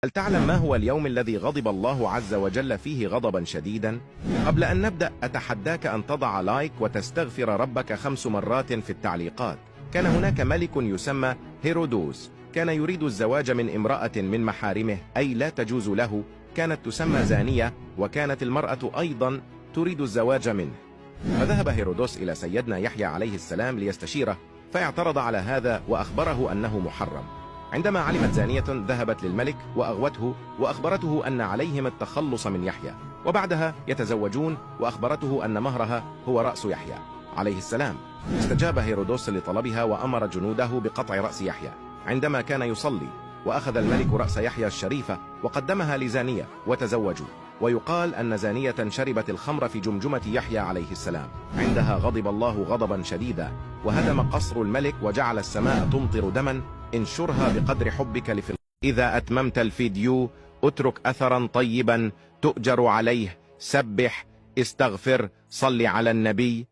هل تعلم ما هو اليوم الذي غضب الله عز وجل فيه غضبا شديدا؟ قبل أن نبدأ أتحداك أن تضع لايك وتستغفر ربك 5 مرات في التعليقات. كان هناك ملك يسمى هيرودوس، كان يريد الزواج من امرأة من محارمه، أي لا تجوز له، كانت تسمى زانية، وكانت المرأة أيضا تريد الزواج منه. فذهب هيرودوس إلى سيدنا يحيى عليه السلام ليستشيره، فاعترض على هذا وأخبره أنه محرم. عندما علمت زانية ذهبت للملك وأغوته وأخبرته أن عليهم التخلص من يحيى، وبعدها يتزوجون، وأخبرته أن مهرها هو رأس يحيى عليه السلام. استجاب هيرودوس لطلبها وأمر جنوده بقطع رأس يحيى عندما كان يصلي، وأخذ الملك رأس يحيى الشريفة وقدمها لزانية وتزوجوا. ويقال أن زانية شربت الخمر في جمجمة يحيى عليه السلام، عندها غضب الله غضبا شديدا وهدم قصر الملك وجعل السماء تمطر دما. انشرها بقدر حبك لفلان. إذا أتممت الفيديو اترك أثرا طيبا تؤجر عليه، سبح، استغفر، صل على النبي.